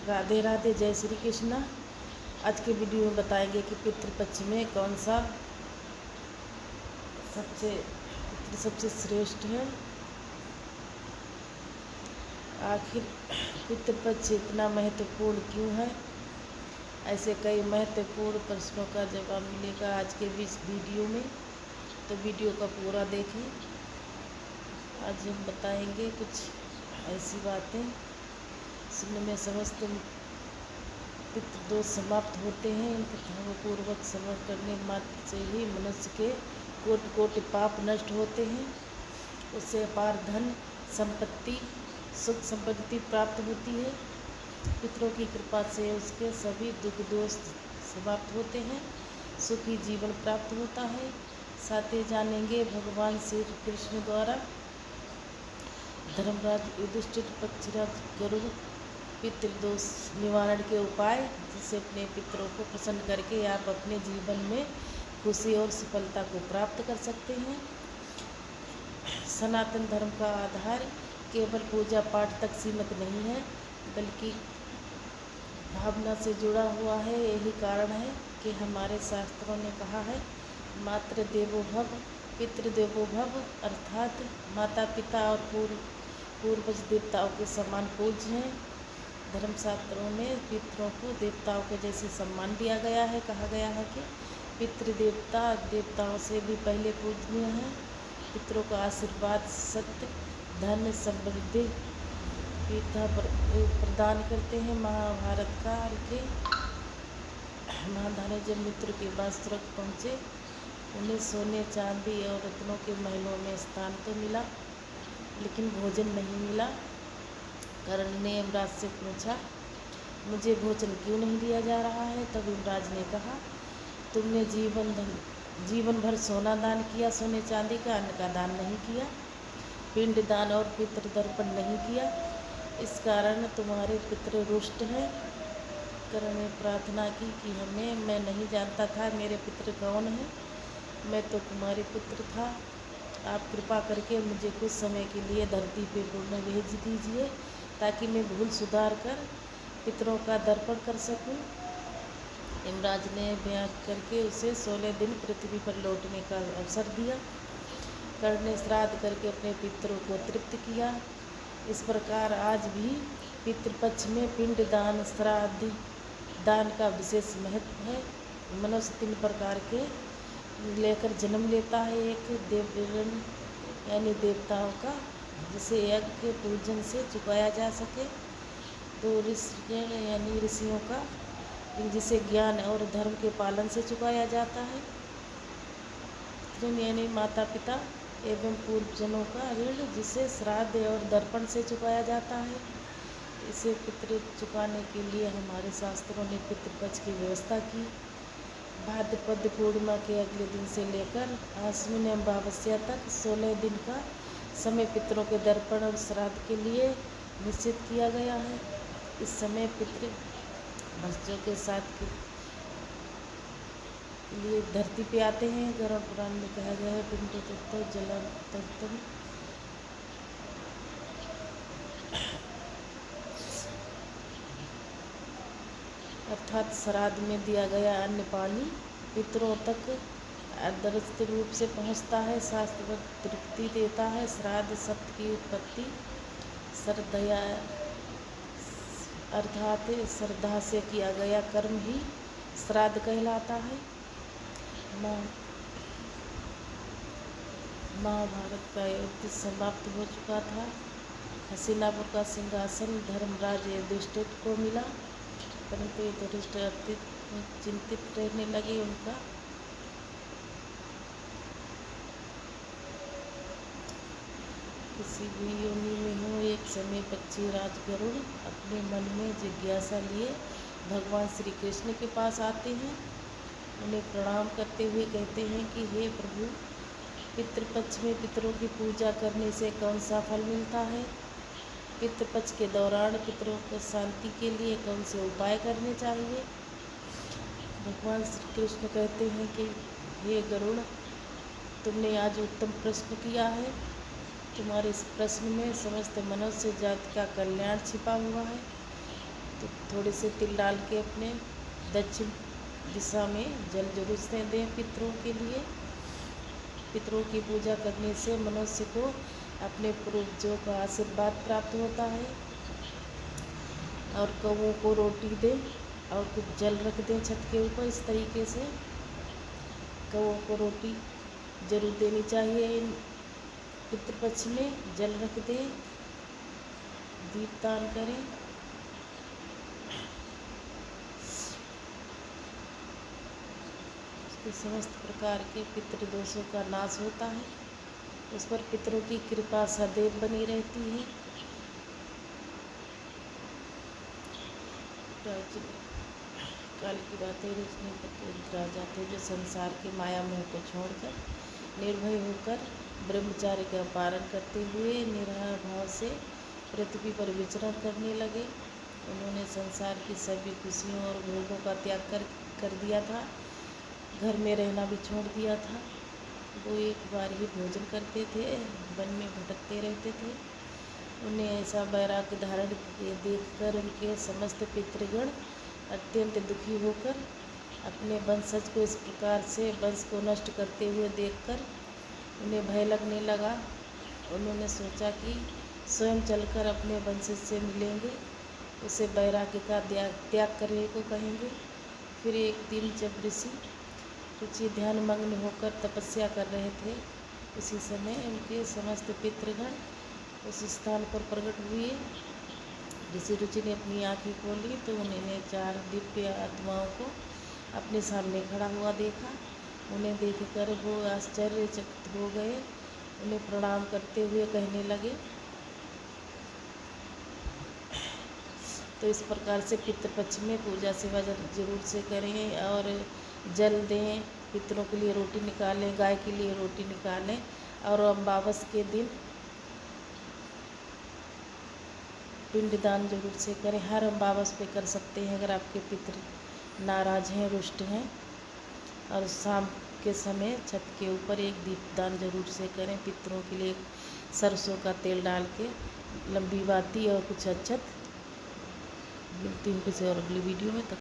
राधे राधे, जय श्री कृष्णा। आज के वीडियो में बताएंगे कि पितृपक्ष में कौन सा सबसे श्रेष्ठ है। आखिर पितृपक्ष इतना महत्वपूर्ण क्यों है? ऐसे कई महत्वपूर्ण प्रश्नों का जवाब मिलेगा आज के इस वीडियो में, तो वीडियो का पूरा देखें। आज हम बताएंगे कुछ ऐसी बातें सुनने में समस्त पितृदोष समाप्त होते हैं। इन कथाओं पूर्वक समझ करने मात्र से ही मनुष्य के कोटि कोटि पाप नष्ट होते हैं। उससे अपार धन संपत्ति सुख संपत्ति प्राप्त होती है। पितरों की कृपा से उसके सभी दुख दोष समाप्त होते हैं, सुखी जीवन प्राप्त होता है। साथ ही जानेंगे भगवान श्री कृष्ण द्वारा धर्मराज युधिष्ठिर पक्षीराज गरुड़ पितृदोष निवारण के उपाय, जिससे अपने पितरों को प्रसन्न करके आप अपने जीवन में खुशी और सफलता को प्राप्त कर सकते हैं। सनातन धर्म का आधार केवल पूजा पाठ तक सीमित नहीं है, बल्कि भावना से जुड़ा हुआ है। यही कारण है कि हमारे शास्त्रों ने कहा है, मातृ देवो भव पितृदेवो भव, अर्थात माता पिता और पूर्वज देवताओं के समान पूज्य हैं। धर्मशास्त्रों में पितरों को देवताओं के जैसे सम्मान दिया गया है। कहा गया है कि पितृदेवता देवताओं से भी पहले पूजनीय हैं। पितरों का आशीर्वाद सत्य धन समृद्धि पिता प्रदान करते हैं। महाभारत काल के महाधानी जब मित्र के पास तुरंत पहुँचे, उन्हें सोने चांदी और रत्नों के महलों में स्थान तो मिला, लेकिन भोजन नहीं मिला। कर्ण ने यमराज से पूछा, मुझे भोजन क्यों नहीं दिया जा रहा है? तब यमराज ने कहा, तुमने जीवन भर सोना दान किया, सोने चांदी का अन्न का दान नहीं किया, पिंड दान और पितृदर्पण नहीं किया, इस कारण तुम्हारे पितृ रुष्ट हैं। कर्ण ने प्रार्थना की कि मैं नहीं जानता था मेरे पितृ कौन है, मैं तो कुमारी पुत्र था। आप कृपा करके मुझे कुछ समय के लिए धरती पे पुनः भेज दीजिए, ताकि मैं भूल सुधार कर पितरों का दर्पण कर सकूं। यमराज ने बयान करके उसे 16 दिन पृथ्वी पर लौटने का अवसर दिया। कर्ण ने श्राद्ध करके अपने पितरों को तृप्त किया। इस प्रकार आज भी पितृपक्ष में पिंड दान श्राद्ध दान का विशेष महत्व है। मनुष्य 3 प्रकार के लेकर जन्म लेता है। एक देवऋण यानी देवताओं का, जिसे यज्ञ के पूजन से चुकाया जा सके। 2 ऋषिगण यानी ऋषियों का, जिसे ज्ञान और धर्म के पालन से चुकाया जाता है। 3 यानी माता पिता एवं पूर्वजनों का ऋण, जिसे श्राद्ध और दर्पण से चुकाया जाता है। इसे पितृ चुकाने के लिए हमारे शास्त्रों ने पितृपक्ष की व्यवस्था की। भाद्रपद पूर्णिमा के अगले दिन से लेकर आश्विन अमावस्या तक 16 दिन का समय पितरों के दर्पण और श्राद्ध के लिए निश्चित किया गया है। इस समय पितृ बच्चों के साथ के लिए धरती पे आते हैं। गरुड़ पुराण में कहा गया है, पिंडो तत्व जलम तत्व, अर्थात श्राद्ध में दिया गया अन्न पानी पितरों तक आदर्श रूप से पहुंचता है, शास्त्र तृप्ति देता है। श्राद्ध शब्द की उत्पत्ति श्रद्धया अर्थात श्रद्धा से किया गया कर्म ही श्राद्ध कहलाता है। महाभारत का युद्ध समाप्त हो चुका था। हस्तिनापुर का सिंहासन धर्मराज युधिष्ठिर को मिला, परंतु युधिष्ठिर चिंतित रहने लगे। उनका किसी भी योनि में हो, एक समय पक्षीराज गरुड़ अपने मन में जिज्ञासा लिए भगवान श्री कृष्ण के पास आते हैं। उन्हें प्रणाम करते हुए कहते हैं कि हे प्रभु, पितृपक्ष में पितरों की पूजा करने से कौन सा फल मिलता है? पितृपक्ष के दौरान पितरों को शांति के लिए कौन से उपाय करने चाहिए? भगवान श्री कृष्ण कहते हैं कि हे गरुड़, तुमने आज उत्तम प्रश्न किया है। तुम्हारे इस प्रश्न में समस्त मनुष्य जाति का कल्याण छिपा हुआ है। तो थोड़े से तिल डाल के अपने दक्षिण दिशा में जल जरूर से दें पितरों के लिए। पितरों की पूजा करने से मनुष्य को अपने पूर्वजों का आशीर्वाद प्राप्त होता है। और कौवों को रोटी दें और कुछ जल रख दें छत के ऊपर। इस तरीके से कौवों को रोटी जरूर देनी चाहिए। पितृपक्ष में जल रख दें, दीपदान करें। उसके समस्त प्रकार के पितृ दोषों का नाश होता है। उस पर पितरों की कृपा सदैव बनी रहती है। काल की बातें रोशनी पर आ जाते, जो संसार के माया मोह को छोड़कर निर्भय होकर ब्रह्मचार्य का पालन करते हुए निराहार भाव से पृथ्वी पर विचरण करने लगे। उन्होंने संसार की सभी खुशियों और भोगों का त्याग कर दिया था। घर में रहना भी छोड़ दिया था। वो एक बार ही भोजन करते थे, वन में भटकते रहते थे। उन्हें ऐसा वैराग्य धारण देखकर उनके समस्त पितृगण अत्यंत दुखी होकर अपने वंशज को इस प्रकार से वंश को नष्ट करते हुए देखकर उन्हें भय लगने लगा। उन्होंने सोचा कि स्वयं चलकर अपने वंशज से मिलेंगे, उसे वैराग्य का त्याग करने को कहेंगे। फिर एक दिन जब ऋषि ध्यान मग्न होकर तपस्या कर रहे थे, उसी समय उनके समस्त पितृगण उस स्थान पर प्रकट हुए। ऋषि ने अपनी आँखें खोली तो उन्होंने 4 दिव्य आत्माओं को अपने सामने खड़ा हुआ देखा। उन्हें देखकर वो आश्चर्यचकित हो गए। उन्हें प्रणाम करते हुए कहने लगे, तो इस प्रकार से पितृपक्ष में पूजा सेवा जरूर से करें और जल दें, पितरों के लिए रोटी निकालें, गाय के लिए रोटी निकालें। और अमावस के दिन पिंडदान जरूर से करें। हर अमावस पे कर सकते हैं अगर आपके पितृ नाराज हैं, रुष्ट हैं। और शाम के समय छत के ऊपर एक दीपदान जरूर से करें। पितरों के लिए सरसों का तेल डाल के लंबी बाती और कुछ अक्षत। मिलती हूँ किसी और अगली वीडियो में।